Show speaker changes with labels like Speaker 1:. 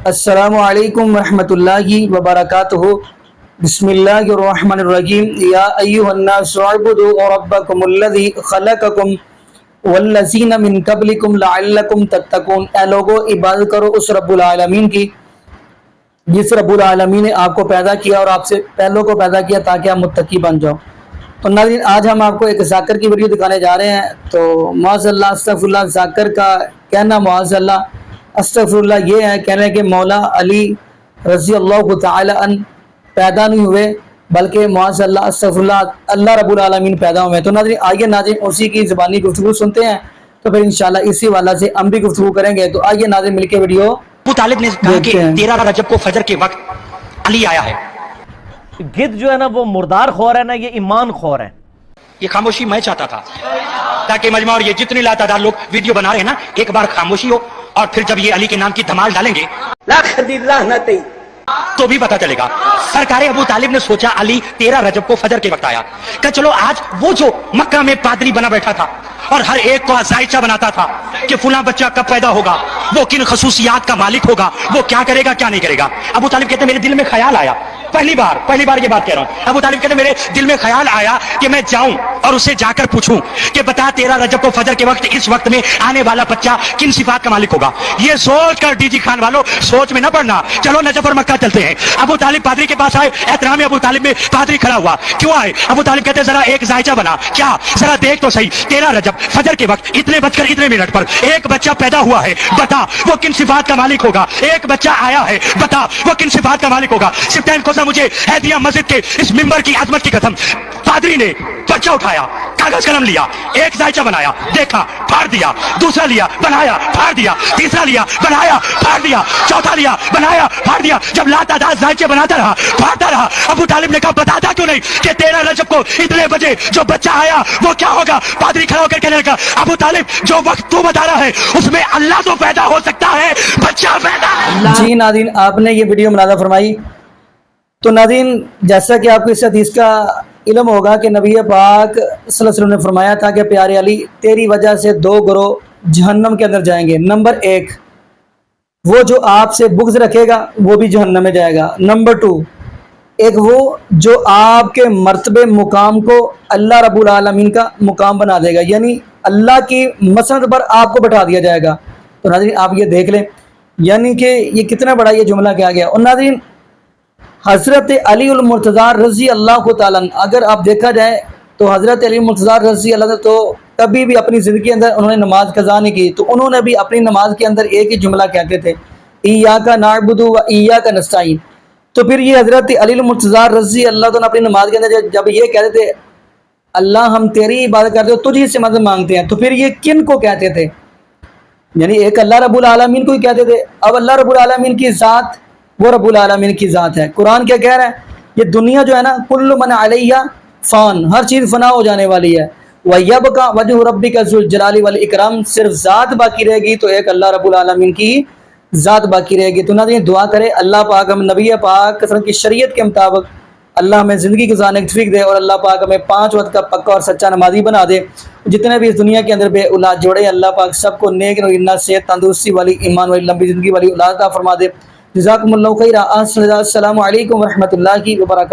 Speaker 1: السلام علیکم ورحمۃ اللہ وبرکاتہ۔ بسم اللہ الرحمن الرحیم۔ یا ایھا الناس اعبدوا ربکم الذی خلقکم والذین من قبلکم لعلکم تتقون۔ اے لوگو، عبادت کرو اس رب العالمین کی جس رب العالمین نے آپ کو پیدا کیا اور آپ سے پہلوں کو پیدا کیا تاکہ آپ متقی بن جاؤ۔ تو ناظرین، آج ہم آپ کو ایک ذاکر کی ویڈیو دکھانے جا رہے ہیں۔ تو معاذ اللہ، استغفر اللہ، ذاکر کا کہنا معاذ اللہ، استغفر اللہ یہ ہے کہنا کہ مولا علی رضی اللہ تعالی عنہ پیدا نہیں ہوئے، بلکہ معاذ اللہ، استغفر اللہ، اللہ رب العالمین پیدا ہوئے۔ تو ناظرین، آئیے ناظرین اسی کی زبانی گفتگو سنتے ہیں، تو پھر انشاءاللہ اسی والا سے ہم بھی گفتگو کریں گے۔ تو آئیے ناظرین مل کے ویڈیو
Speaker 2: ابو طالب نے کہا کہ 13 رجب کو فجر کے وقت علی آیا ہے۔
Speaker 3: گدھ جو ہے نا وہ مردار خور ہے نا، یہ ایمان خور ہے۔
Speaker 2: یہ خاموشی میں چاہتا تھا تاکہ مجمع اور یہ جتنے لاتعداد لوگ ویڈیو بنا رہے ہیں نا، ایک بار خاموشی ہو، اور پھر جب یہ علی کے نام کی دھمال ڈالیں گے تو بھی پتا چلے گا۔ سرکار ابو طالب نے سوچا علی 13 رجب کو فجر کے وقت آیا، کہ چلو آج وہ جو مکہ میں پادری بنا بیٹھا تھا اور ہر ایک کو ذائچہ بناتا تھا کہ فلاں بچہ کب پیدا ہوگا، وہ کن خصوصیات کا مالک ہوگا، وہ کیا کرے گا کیا نہیں کرے گا۔ ابو طالب کہتے ہیں میرے دل میں خیال آیا، پہلی بار یہ بات کہہ رہا ہوں۔ ابو طالب کہتے ہیں میرے دل میں خیال آیا کہ میں جاؤں اور اسے جا کر پوچھوں کہ بتا 13 رجب کو فجر کے وقت اس وقت میں آنے والا بچہ کن صفات کا مالک ہوگا۔ یہ سوچ کر ڈی جی خان والوں سوچ میں نہ پڑنا، چلو نجف اور مکہ چلتے ہیں۔ ابو طالب پادری کے پاس آئے، احترام ابو طالب میں پادری کھڑا ہوا۔ کیوں آئے؟ ابو طالب کہتے ہیں ذرا ایک ذائچہ بنا، کیا ذرا دیکھ تو صحیح، 13 رجب فجر کے وقت اتنے بج کر اتنے منٹ پر ایک بچہ پیدا ہوا ہے، بتا وہ کن صفات کا مالک ہوگا۔ ایک بچہ آیا ہے، بتا وہ کن صفات کا مالک ہوگا۔ سپتین کو مجھے ہدیہ مسجد کے اس ممبر کی عظمت کی قسم، پادری نے بچہ اٹھایا، کاغذ قلم لیا، ایک ذائچہ بنایا، دیکھا، پھاڑ دیا، دوسرا لیا، بنایا، پھاڑ دیا، تیسرا لیا، بنایا، پھاڑ دیا، چوتھا لیا، بنایا، پھاڑ دیا۔ جب لاتعداد ذائچے بناتا رہا، پھاڑتا رہا، ابو طالب نے کہا بتاتا کیوں نہیں کہ 13 رجب کو اتنے بجے جو بچہ آیا وہ کیا ہوگا۔ پادری کھڑا ہو کر کہنے لگا ابو طالب جو وقت تو بتا رہا ہے اس میں اللہ تو پیدا ہو سکتا ہے، بچہ پیدا۔
Speaker 1: جی ناظرین، آپ نے یہ ویڈیو ملاحظہ فرمائی۔ تو ناظرین، جیسا کہ آپ کو اس حدیث کا علم ہوگا کہ نبی پاک صلی اللہ علیہ وسلم نے فرمایا تھا کہ پیارے علی تیری وجہ سے 2 گروہ جہنم کے اندر جائیں گے۔ نمبر 1، وہ جو آپ سے بغض رکھے گا وہ بھی جہنم میں جائے گا۔ نمبر 2، ایک وہ جو آپ کے مرتبے مقام کو اللہ رب العالمین کا مقام بنا دے گا، یعنی اللہ کی مسند پر آپ کو بٹھا دیا جائے گا۔ تو ناظرین آپ یہ دیکھ لیں، یعنی کہ یہ کتنا بڑا یہ جملہ کیا گیا۔ اور ناظرین، حضرت علی المرتضیٰ رضی اللہ تعالیٰ عنہ، اگر آپ دیکھا جائے تو حضرت علی المرتضیٰ رضی اللہ عنہ تو کبھی بھی اپنی زندگی کے اندر انہوں نے نماز قضا نہیں کی، تو انہوں نے بھی اپنی نماز کے اندر ایک ہی جملہ کہتے تھے، ایاک نعبد و ایاک نستعین۔ تو پھر یہ حضرت علی المرتضیٰ رضی اللہ عنہ اپنی نماز کے اندر جب یہ کہتے تھے اللہ ہم تیری عبادت کرتے ہو، تجھ سے مدد مانگتے ہیں، تو پھر یہ کن کو کہتے تھے؟ یعنی ایک اللہ رب العالمین کو ہی کہتے تھے۔ اب اللہ رب العالمین کی ذات وہ رب العالمین کی ذات ہے۔ قرآن کیا کہہ رہا ہے؟ یہ دنیا جو ہے نا، کل من علیہ فان، ہر چیز فنا ہو جانے والی ہے۔ وَيَبْقَى وَجْهُ رَبِّكَ ذُو الجلال والإکرام، صرف ذات باقی رہے گی تو ایک اللہ رب العالمین کی ذات باقی رہے گی۔ تو ناظرین دعا کرے اللہ پاک ہم نبی پاک کی شریعت کے مطابق اللہ ہمیں زندگی گزارنے کی توفیق دے، اور اللہ پاک ہمیں 5 وقت کا پکا اور سچا نمازی بنا دے۔ جتنے بھی اس دنیا کے اندر بے اولاد جوڑے، اللہ پاک سب کو نیک نوینا صحت تندرستی والی، ایمان والی، لمبی زندگی والی اولاد عطا فرما دے۔ جزاکم اللہ خیرا۔ السلام علیکم ورحمۃ اللہ وبرکاتہ۔